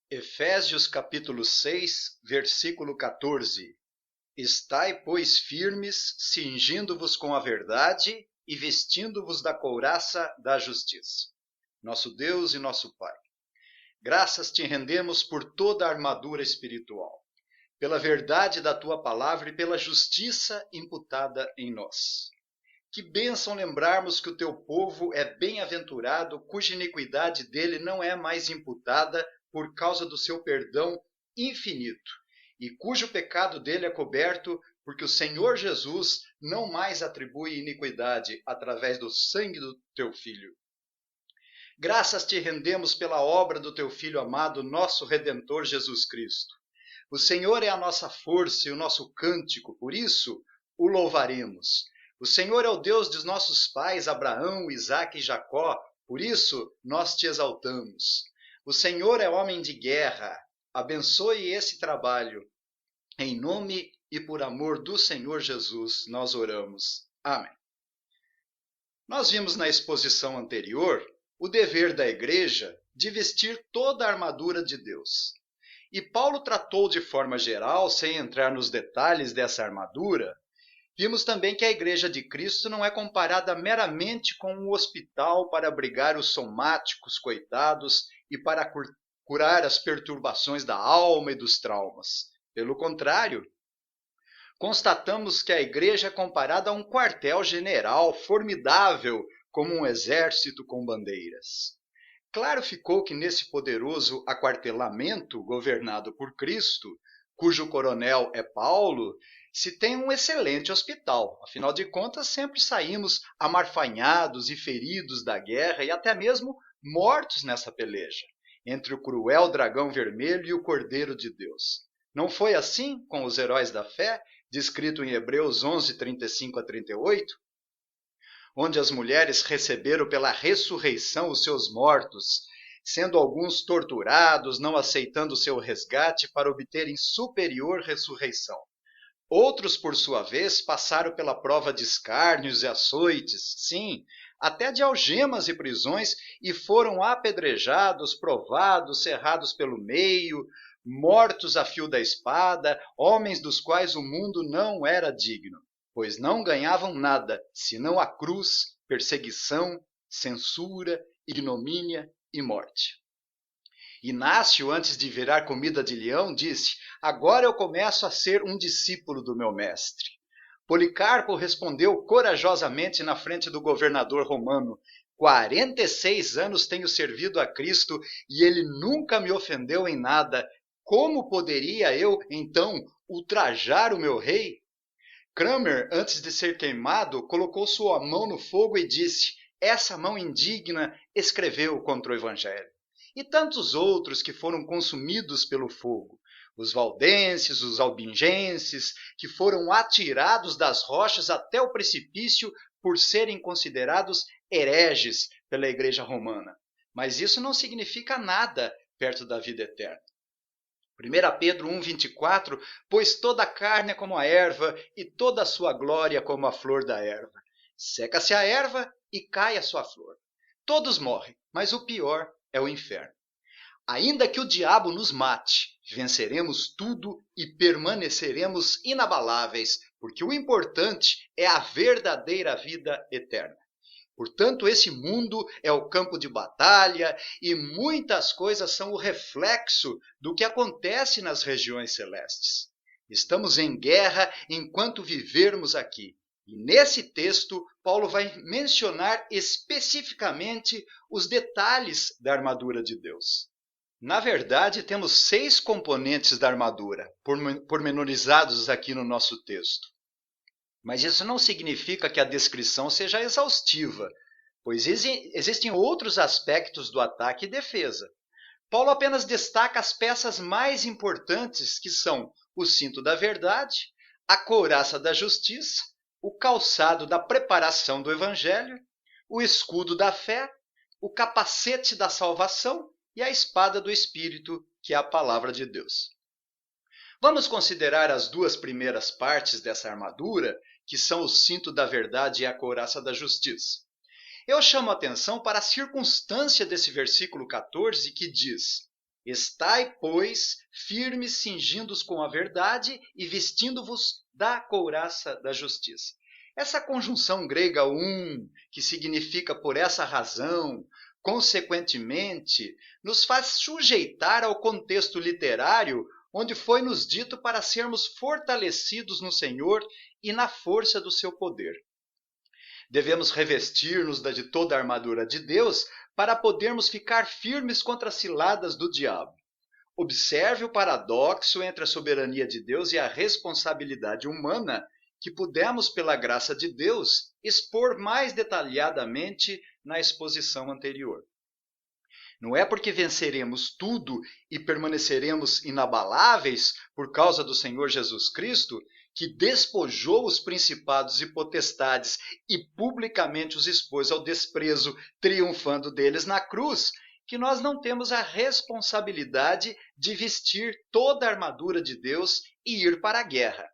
Efésios capítulo 6, versículo 14. Estai, pois, firmes, cingindo-vos com a verdade e vestindo-vos da couraça da justiça. Nosso Deus e nosso Pai, graças te rendemos por toda a armadura espiritual, pela verdade da tua palavra e pela justiça imputada em nós. Que bênção lembrarmos que o teu povo é bem-aventurado, cuja iniquidade dele não é mais imputada por causa do seu perdão infinito, e cujo pecado dele é coberto, porque o Senhor Jesus não mais atribui iniquidade através do sangue do teu Filho. Graças te rendemos pela obra do teu Filho amado, nosso Redentor Jesus Cristo. O Senhor é a nossa força e o nosso cântico, por isso o louvaremos. O Senhor é o Deus dos nossos pais, Abraão, Isaque e Jacó, por isso nós te exaltamos. O Senhor é homem de guerra, abençoe esse trabalho. Em nome e por amor do Senhor Jesus, nós oramos. Amém. Nós vimos na exposição anterior o dever da igreja de vestir toda a armadura de Deus. E Paulo tratou de forma geral, sem entrar nos detalhes dessa armadura. Vimos também que a Igreja de Cristo não é comparada meramente com um hospital para abrigar os somáticos coitados e para curar as perturbações da alma e dos traumas. Pelo contrário, constatamos que a Igreja é comparada a um quartel-general formidável, como um exército com bandeiras. Claro ficou que nesse poderoso aquartelamento governado por Cristo, cujo coronel é Paulo, se tem um excelente hospital. Afinal de contas, sempre saímos amarfanhados e feridos da guerra e até mesmo mortos nessa peleja, entre o cruel dragão vermelho e o Cordeiro de Deus. Não foi assim com os heróis da fé, descrito em Hebreus 11, 35 a 38? Onde as mulheres receberam pela ressurreição os seus mortos, sendo alguns torturados, não aceitando seu resgate para obterem superior ressurreição. Outros, por sua vez, passaram pela prova de escárnios e açoites, sim, até de algemas e prisões, e foram apedrejados, provados, cerrados pelo meio, mortos a fio da espada, homens dos quais o mundo não era digno, pois não ganhavam nada, senão a cruz, perseguição, censura, ignomínia e morte. Inácio, antes de virar comida de leão, disse: agora eu começo a ser um discípulo do meu mestre. Policarpo respondeu corajosamente na frente do governador romano: 46 anos tenho servido a Cristo e ele nunca me ofendeu em nada. Como poderia eu, então, ultrajar o meu rei? Cranmer, antes de ser queimado, colocou sua mão no fogo e disse: essa mão indigna escreveu contra o evangelho. E tantos outros que foram consumidos pelo fogo. Os valdenses, os albingenses, que foram atirados das rochas até o precipício por serem considerados hereges pela Igreja Romana. Mas isso não significa nada perto da vida eterna. 1 Pedro 1,24, pois toda a carne é como a erva, e toda a sua glória como a flor da erva. Seca-se a erva e cai a sua flor. Todos morrem, mas o pior é o inferno. Ainda que o diabo nos mate, venceremos tudo e permaneceremos inabaláveis, porque o importante é a verdadeira vida eterna. Portanto, esse mundo é o campo de batalha e muitas coisas são o reflexo do que acontece nas regiões celestes. Estamos em guerra enquanto vivermos aqui. E nesse texto, Paulo vai mencionar especificamente os detalhes da armadura de Deus. Na verdade, temos 6 componentes da armadura, pormenorizados aqui no nosso texto. Mas isso não significa que a descrição seja exaustiva, pois existem outros aspectos do ataque e defesa. Paulo apenas destaca as peças mais importantes, que são o cinto da verdade, a couraça da justiça, o calçado da preparação do evangelho, o escudo da fé, o capacete da salvação e a espada do Espírito, que é a palavra de Deus. Vamos considerar as 2 primeiras partes dessa armadura, que são o cinto da verdade e a couraça da justiça. Eu chamo a atenção para a circunstância desse versículo 14 que diz: Estai, pois, firmes, cingindo-os com a verdade e vestindo-vos da couraça da justiça. Essa conjunção grega que significa por essa razão, consequentemente, nos faz sujeitar ao contexto literário onde foi nos dito para sermos fortalecidos no Senhor e na força do seu poder. Devemos revestir-nos de toda a armadura de Deus para podermos ficar firmes contra as ciladas do diabo. Observe o paradoxo entre a soberania de Deus e a responsabilidade humana que pudemos, pela graça de Deus, expor mais detalhadamente na exposição anterior. Não é porque venceremos tudo e permaneceremos inabaláveis por causa do Senhor Jesus Cristo, que despojou os principados e potestades e publicamente os expôs ao desprezo, triunfando deles na cruz, que nós não temos a responsabilidade de vestir toda a armadura de Deus e ir para a guerra.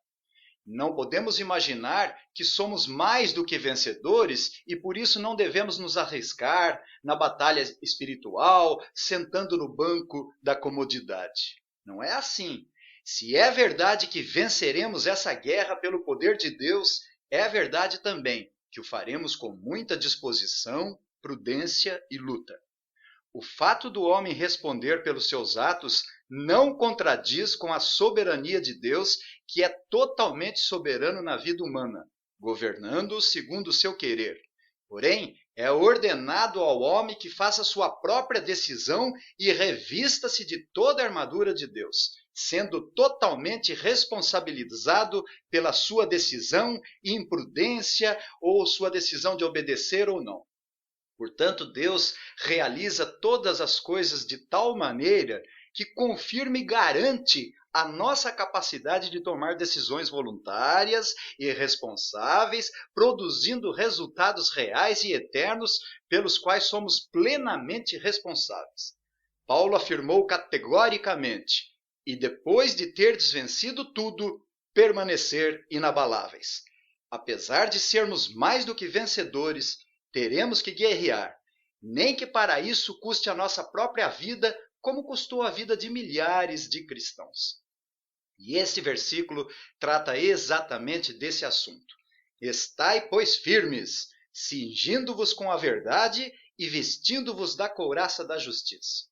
Não podemos imaginar que somos mais do que vencedores e por isso não devemos nos arriscar na batalha espiritual, sentando no banco da comodidade. Não é assim. Se é verdade que venceremos essa guerra pelo poder de Deus, é verdade também que o faremos com muita disposição, prudência e luta. O fato do homem responder pelos seus atos não contradiz com a soberania de Deus, que é totalmente soberano na vida humana, governando segundo o seu querer. Porém, é ordenado ao homem que faça sua própria decisão e revista-se de toda a armadura de Deus, sendo totalmente responsabilizado pela sua decisão e imprudência ou sua decisão de obedecer ou não. Portanto, Deus realiza todas as coisas de tal maneira que confirma e garante a nossa capacidade de tomar decisões voluntárias e responsáveis, produzindo resultados reais e eternos pelos quais somos plenamente responsáveis. Paulo afirmou categoricamente: e depois de terdes vencido tudo, permanecer inabaláveis. Apesar de sermos mais do que vencedores, teremos que guerrear, nem que para isso custe a nossa própria vida, como custou a vida de milhares de cristãos. E esse versículo trata exatamente desse assunto. Estai, pois, firmes, cingindo-vos com a verdade e vestindo-vos da couraça da justiça.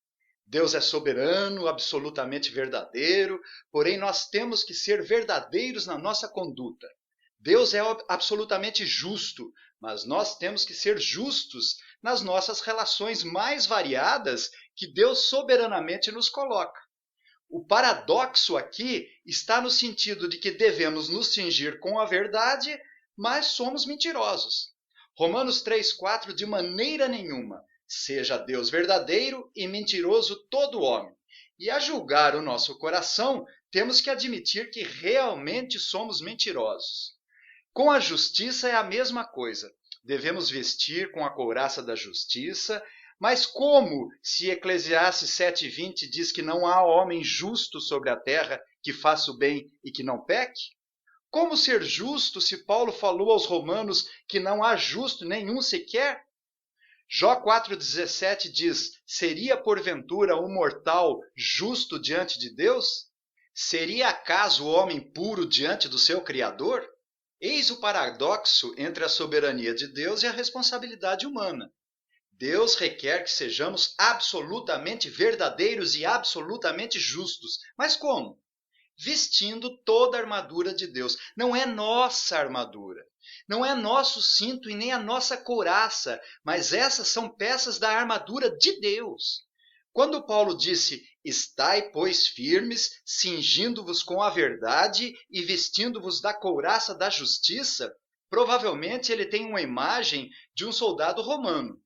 Deus é soberano, absolutamente verdadeiro, porém nós temos que ser verdadeiros na nossa conduta. Deus é absolutamente justo, mas nós temos que ser justos nas nossas relações mais variadas que Deus soberanamente nos coloca. O paradoxo aqui está no sentido de que devemos nos cingir com a verdade, mas somos mentirosos. Romanos 3,4, de maneira nenhuma, seja Deus verdadeiro e mentiroso todo homem. E a julgar o nosso coração, temos que admitir que realmente somos mentirosos. Com a justiça é a mesma coisa. Devemos vestir com a couraça da justiça, mas como se Eclesiastes 7,20 diz que não há homem justo sobre a terra que faça o bem e que não peque? Como ser justo se Paulo falou aos romanos que não há justo nenhum sequer? Jó 4,17 diz: seria porventura um mortal justo diante de Deus? Seria acaso o homem puro diante do seu Criador? Eis o paradoxo entre a soberania de Deus e a responsabilidade humana. Deus requer que sejamos absolutamente verdadeiros e absolutamente justos. Mas como? Vestindo toda a armadura de Deus. Não é nossa armadura, não é nosso cinto e nem a nossa couraça, mas essas são peças da armadura de Deus. Quando Paulo disse: estai, pois, firmes, cingindo-vos com a verdade e vestindo-vos da couraça da justiça, provavelmente ele tem uma imagem de um soldado romano.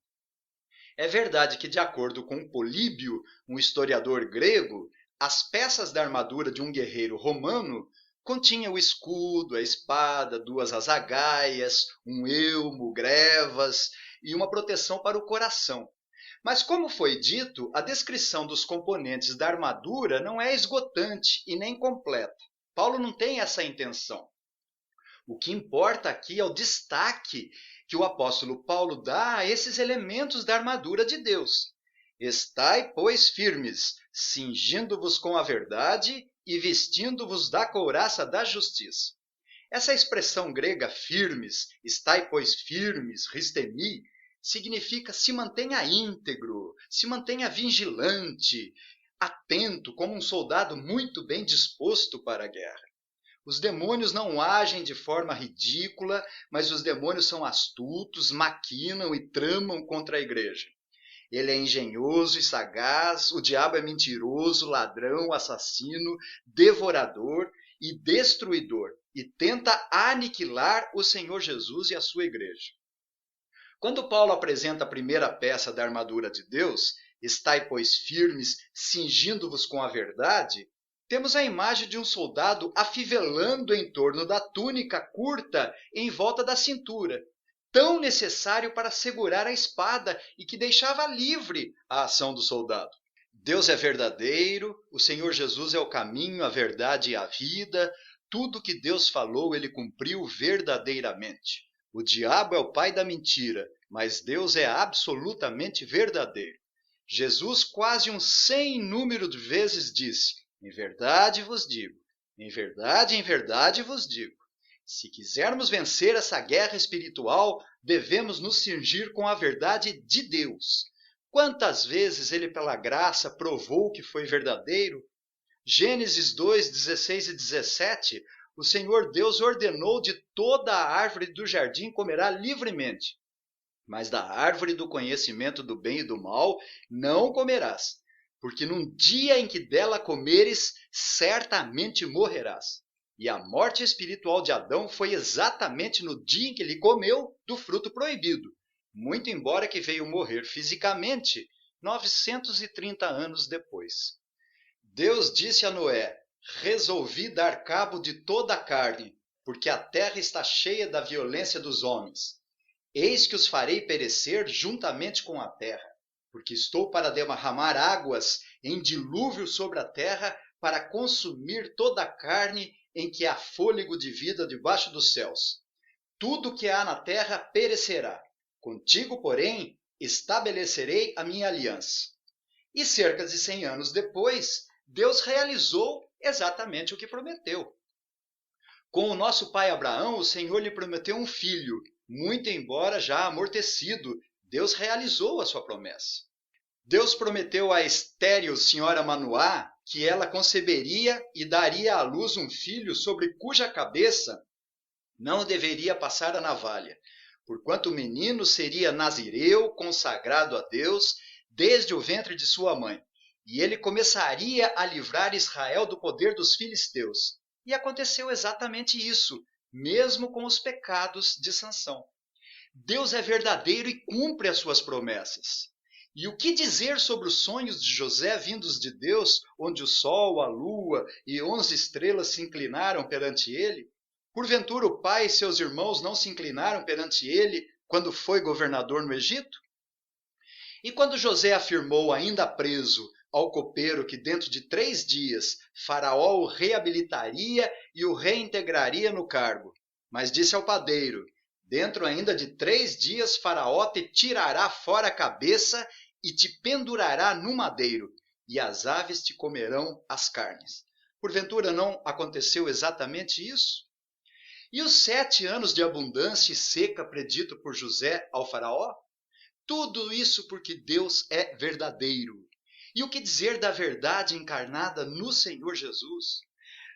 É verdade que, de acordo com Políbio, um historiador grego, as peças da armadura de um guerreiro romano continham o escudo, a espada, 2 azagaias, um elmo, grevas e uma proteção para o coração. Mas, como foi dito, a descrição dos componentes da armadura não é esgotante e nem completa. Paulo não tem essa intenção. O que importa aqui é o destaque que o apóstolo Paulo dá a esses elementos da armadura de Deus. Estai, pois, firmes, cingindo-vos com a verdade e vestindo-vos da couraça da justiça. Essa expressão grega firmes, estai pois firmes, ristemi, significa se mantenha íntegro, se mantenha vigilante, atento, como um soldado muito bem disposto para a guerra. Os demônios não agem de forma ridícula, mas os demônios são astutos, maquinam e tramam contra a igreja. Ele é engenhoso e sagaz, o diabo é mentiroso, ladrão, assassino, devorador e destruidor, e tenta aniquilar o Senhor Jesus e a sua igreja. Quando Paulo apresenta a primeira peça da armadura de Deus, estai, pois, firmes, cingindo-vos com a verdade, temos a imagem de um soldado afivelando em torno da túnica curta em volta da cintura, tão necessário para segurar a espada e que deixava livre a ação do soldado. Deus é verdadeiro, o Senhor Jesus é o caminho, a verdade e a vida. Tudo que Deus falou, ele cumpriu verdadeiramente. O diabo é o pai da mentira, mas Deus é absolutamente verdadeiro. Jesus quase um sem número de vezes disse: em verdade vos digo, em verdade vos digo. Se quisermos vencer essa guerra espiritual, devemos nos cingir com a verdade de Deus. Quantas vezes ele, pela graça, provou que foi verdadeiro? Gênesis 2, 16 e 17, o Senhor Deus ordenou: de toda a árvore do jardim comerá livremente, mas da árvore do conhecimento do bem e do mal não comerás, porque num dia em que dela comeres, certamente morrerás. E a morte espiritual de Adão foi exatamente no dia em que ele comeu do fruto proibido, muito embora que veio morrer fisicamente 930 anos depois. Deus disse a Noé: resolvi dar cabo de toda a carne, porque a terra está cheia da violência dos homens. Eis que os farei perecer juntamente com a terra, porque estou para derramar águas em dilúvio sobre a terra, para consumir toda a carne em que há fôlego de vida debaixo dos céus. Tudo que há na terra perecerá. Contigo, porém, estabelecerei a minha aliança. E cerca de 100 anos depois, Deus realizou exatamente o que prometeu. Com o nosso pai Abraão, o Senhor lhe prometeu um filho. Muito embora já amortecido, Deus realizou a sua promessa. Deus prometeu à estéril senhora Manoá que ela conceberia e daria à luz um filho sobre cuja cabeça não deveria passar a navalha, porquanto o menino seria nazireu, consagrado a Deus, desde o ventre de sua mãe, e ele começaria a livrar Israel do poder dos filisteus. E aconteceu exatamente isso, mesmo com os pecados de Sansão. Deus é verdadeiro e cumpre as suas promessas. E o que dizer sobre os sonhos de José vindos de Deus, onde o sol, a lua e 11 estrelas se inclinaram perante ele? Porventura o pai e seus irmãos não se inclinaram perante ele quando foi governador no Egito? E quando José afirmou, ainda preso, ao copeiro que dentro de 3 dias Faraó o reabilitaria e o reintegraria no cargo, mas disse ao padeiro: dentro ainda de 3 dias Faraó te tirará fora a cabeça e te pendurará no madeiro, e as aves te comerão as carnes. Porventura não aconteceu exatamente isso? E os 7 anos de abundância e seca predito por José ao Faraó? Tudo isso porque Deus é verdadeiro. E o que dizer da verdade encarnada no Senhor Jesus?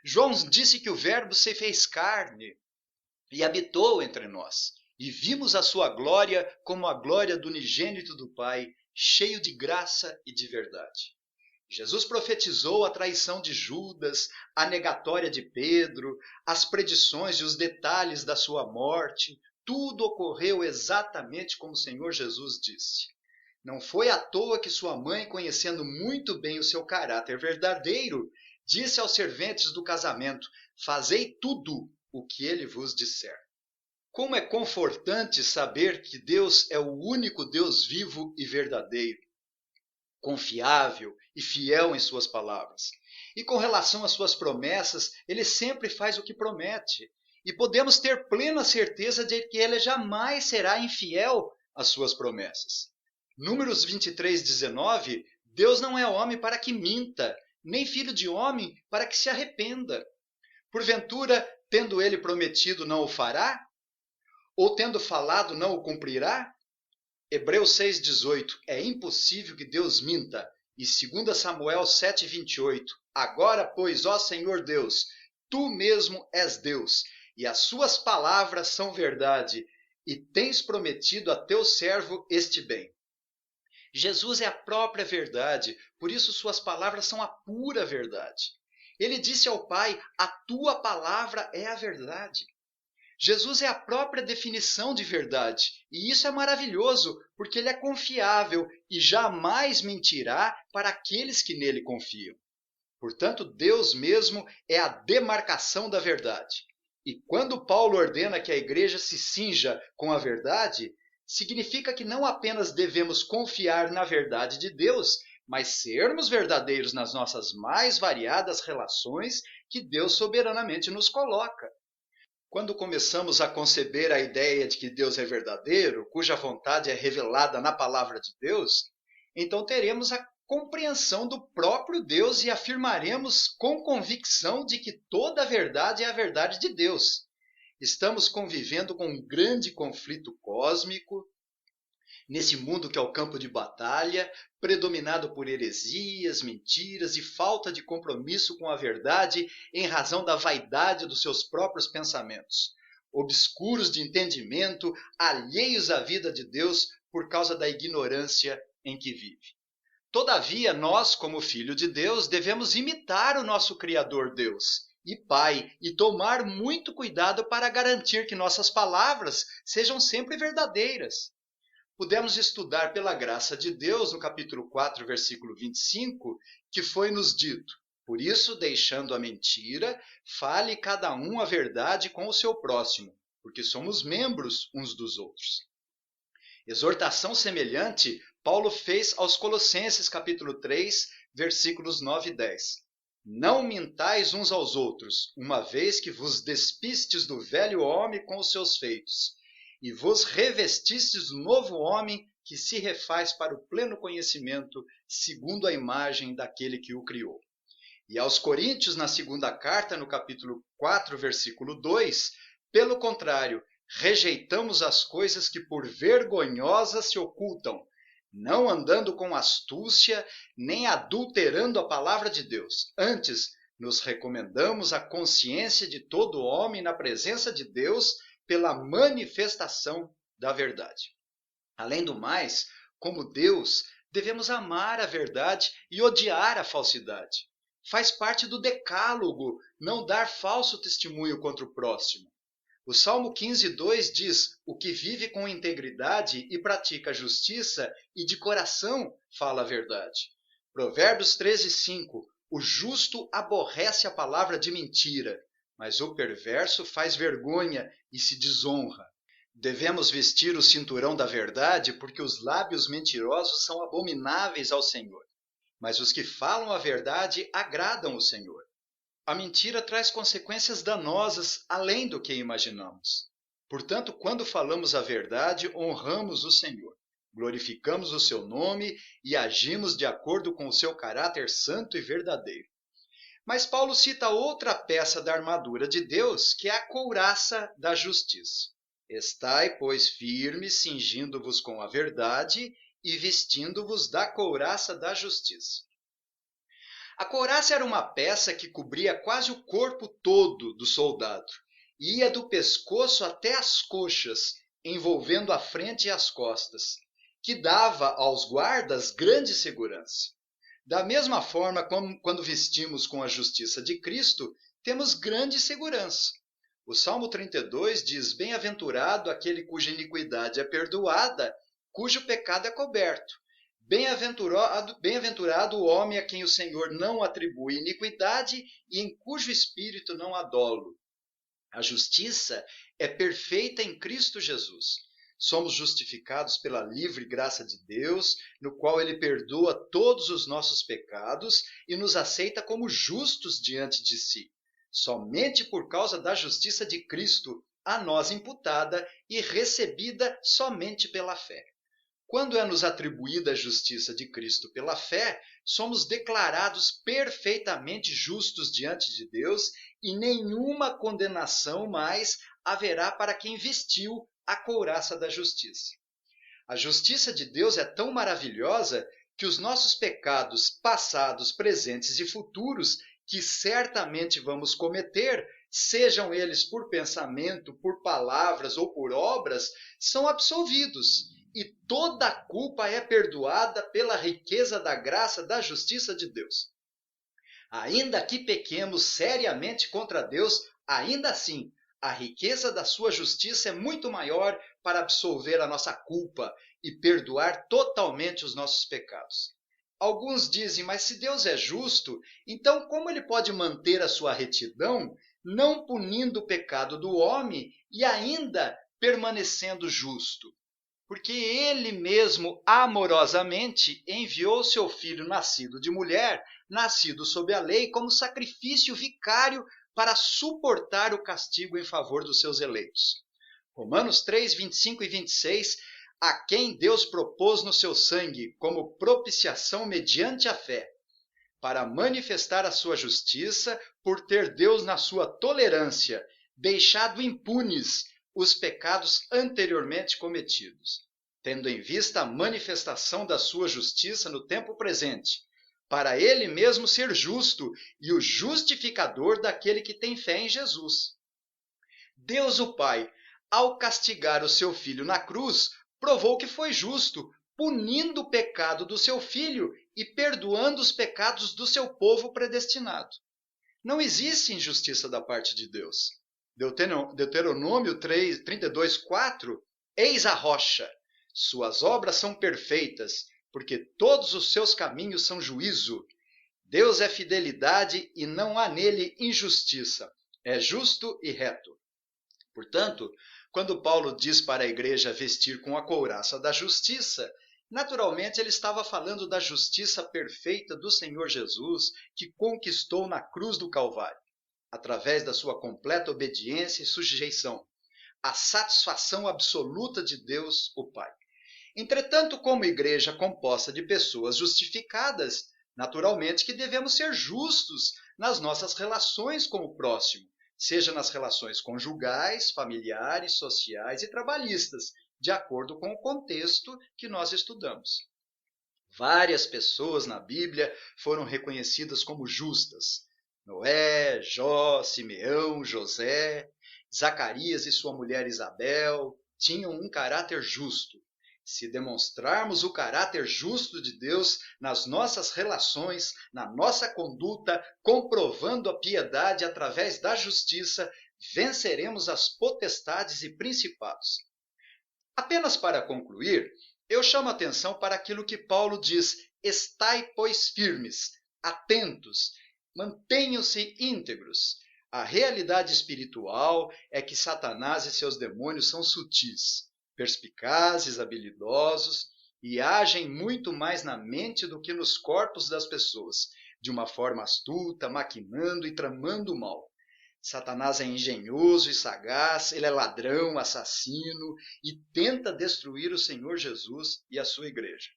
João disse que o Verbo se fez carne e habitou entre nós, e vimos a sua glória como a glória do unigênito do Pai, cheio de graça e de verdade. Jesus profetizou a traição de Judas, a negatória de Pedro, as predições e os detalhes da sua morte. Tudo ocorreu exatamente como o Senhor Jesus disse. Não foi à toa que sua mãe, conhecendo muito bem o seu caráter verdadeiro, disse aos serventes do casamento: fazei tudo o que ele vos disser. Como é confortante saber que Deus é o único Deus vivo e verdadeiro, confiável e fiel em suas palavras. E com relação às suas promessas, ele sempre faz o que promete. E podemos ter plena certeza de que ele jamais será infiel às suas promessas. Números 23, 19, Deus não é homem para que minta, nem filho de homem para que se arrependa. Porventura, tendo ele prometido, não o fará? Ou tendo falado, não o cumprirá? Hebreus 6,18. É impossível que Deus minta. E 2 Samuel 7,28. Agora, pois, ó Senhor Deus, tu mesmo és Deus, e as suas palavras são verdade, e tens prometido a teu servo este bem. Jesus é a própria verdade, por isso suas palavras são a pura verdade. Ele disse ao Pai, a tua palavra é a verdade. Jesus é a própria definição de verdade, e isso é maravilhoso, porque ele é confiável e jamais mentirá para aqueles que nele confiam. Portanto, Deus mesmo é a demarcação da verdade. E quando Paulo ordena que a igreja se cinja com a verdade, significa que não apenas devemos confiar na verdade de Deus, mas sermos verdadeiros nas nossas mais variadas relações que Deus soberanamente nos coloca. Quando começamos a conceber a ideia de que Deus é verdadeiro, cuja vontade é revelada na palavra de Deus, então teremos a compreensão do próprio Deus e afirmaremos com convicção de que toda a verdade é a verdade de Deus. Estamos convivendo com um grande conflito cósmico, nesse mundo que é o campo de batalha, predominado por heresias, mentiras e falta de compromisso com a verdade em razão da vaidade dos seus próprios pensamentos, obscuros de entendimento, alheios à vida de Deus por causa da ignorância em que vive. Todavia, nós, como filho de Deus, devemos imitar o nosso Criador Deus e Pai e tomar muito cuidado para garantir que nossas palavras sejam sempre verdadeiras. Pudemos estudar pela graça de Deus, no capítulo 4, versículo 25, que foi nos dito: por isso, deixando a mentira, fale cada um a verdade com o seu próximo, porque somos membros uns dos outros. Exortação semelhante Paulo fez aos Colossenses, capítulo 3, versículos 9 e 10. Não mintais uns aos outros, uma vez que vos despistes do velho homem com os seus feitos, e vos revestistes do novo homem que se refaz para o pleno conhecimento, segundo a imagem daquele que o criou. E aos Coríntios, na segunda carta, no capítulo 4, versículo 2, pelo contrário, rejeitamos as coisas que por vergonhosas se ocultam, não andando com astúcia, nem adulterando a palavra de Deus. Antes, nos recomendamos a consciência de todo homem na presença de Deus pela manifestação da verdade. Além do mais, como Deus, devemos amar a verdade e odiar a falsidade. Faz parte do decálogo não dar falso testemunho contra o próximo. O Salmo 15:2 diz: o que vive com integridade e pratica a justiça e de coração fala a verdade. Provérbios 13:5: o justo aborrece a palavra de mentira, mas o perverso faz vergonha e se desonra. Devemos vestir o cinturão da verdade, porque os lábios mentirosos são abomináveis ao Senhor, mas os que falam a verdade agradam o Senhor. A mentira traz consequências danosas além do que imaginamos. Portanto, quando falamos a verdade, honramos o Senhor, glorificamos o seu nome e agimos de acordo com o seu caráter santo e verdadeiro. Mas Paulo cita outra peça da armadura de Deus, que é a couraça da justiça. Estai, pois, firmes, cingindo-vos com a verdade e vestindo-vos da couraça da justiça. A couraça era uma peça que cobria quase o corpo todo do soldado, e ia do pescoço até as coxas, envolvendo a frente e as costas, que dava aos guardas grande segurança. Da mesma forma, quando vestimos com a justiça de Cristo, temos grande segurança. O Salmo 32 diz: bem-aventurado aquele cuja iniquidade é perdoada, cujo pecado é coberto. Bem-aventurado o homem a quem o Senhor não atribui iniquidade e em cujo espírito não há dolo. A justiça é perfeita em Cristo Jesus. Somos justificados pela livre graça de Deus, no qual Ele perdoa todos os nossos pecados e nos aceita como justos diante de si, somente por causa da justiça de Cristo, a nós imputada e recebida somente pela fé. Quando é nos atribuída a justiça de Cristo pela fé, somos declarados perfeitamente justos diante de Deus e nenhuma condenação mais haverá para quem vestiu a couraça da justiça. A justiça de Deus é tão maravilhosa que os nossos pecados passados, presentes e futuros, que certamente vamos cometer, sejam eles por pensamento, por palavras ou por obras, são absolvidos. E toda a culpa é perdoada pela riqueza da graça da justiça de Deus. Ainda que pequemos seriamente contra Deus, ainda assim, a riqueza da sua justiça é muito maior para absolver a nossa culpa e perdoar totalmente os nossos pecados. Alguns dizem, mas se Deus é justo, então como ele pode manter a sua retidão, não punindo o pecado do homem e ainda permanecendo justo? Porque ele mesmo amorosamente enviou seu filho nascido de mulher, nascido sob a lei, como sacrifício vicário para suportar o castigo em favor dos seus eleitos. Romanos 3, 25 e 26, a quem Deus propôs no seu sangue como propiciação mediante a fé, para manifestar a sua justiça, por ter Deus na sua tolerância deixado impunes os pecados anteriormente cometidos, tendo em vista a manifestação da sua justiça no tempo presente, para ele mesmo ser justo e o justificador daquele que tem fé em Jesus. Deus o Pai, ao castigar o seu Filho na cruz, provou que foi justo, punindo o pecado do seu Filho e perdoando os pecados do seu povo predestinado. Não existe injustiça da parte de Deus. Deuteronômio 32, 4, eis a rocha, suas obras são perfeitas, porque todos os seus caminhos são juízo. Deus é fidelidade e não há nele injustiça. É justo e reto. Portanto, quando Paulo diz para a igreja vestir com a couraça da justiça, naturalmente ele estava falando da justiça perfeita do Senhor Jesus, que conquistou na cruz do Calvário, através da sua completa obediência e sujeição, a satisfação absoluta de Deus, o Pai. Entretanto, como igreja composta de pessoas justificadas, naturalmente que devemos ser justos nas nossas relações com o próximo, seja nas relações conjugais, familiares, sociais e trabalhistas, de acordo com o contexto que nós estudamos. Várias pessoas na Bíblia foram reconhecidas como justas. Noé, Jó, Simeão, José, Zacarias e sua mulher Isabel tinham um caráter justo. Se demonstrarmos o caráter justo de Deus nas nossas relações, na nossa conduta, comprovando a piedade através da justiça, venceremos as potestades e principados. Apenas para concluir, eu chamo a atenção para aquilo que Paulo diz: estai, pois, firmes, atentos, mantenham-se íntegros. A realidade espiritual é que Satanás e seus demônios são sutis, perspicazes, habilidosos e agem muito mais na mente do que nos corpos das pessoas, de uma forma astuta, maquinando e tramando o mal. Satanás é engenhoso e sagaz, ele é ladrão, assassino e tenta destruir o Senhor Jesus e a sua igreja.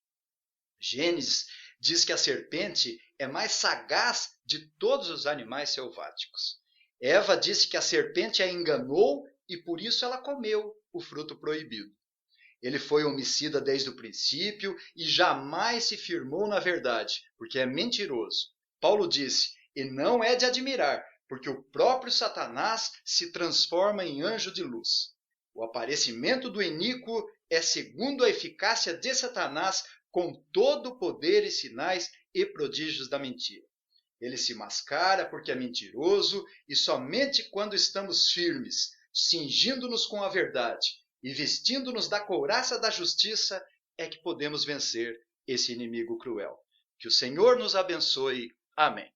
Gênesis diz que a serpente é mais sagaz de todos os animais selváticos. Eva disse que a serpente a enganou e por isso ela comeu o fruto proibido. Ele foi homicida desde o princípio e jamais se firmou na verdade, porque é mentiroso. Paulo disse, e não é de admirar, porque o próprio Satanás se transforma em anjo de luz. O aparecimento do iníquo é segundo a eficácia de Satanás, com todo o poder e sinais e prodígios da mentira. Ele se mascara porque é mentiroso e somente quando estamos firmes, cingindo-nos com a verdade e vestindo-nos da couraça da justiça, é que podemos vencer esse inimigo cruel. Que o Senhor nos abençoe. Amém.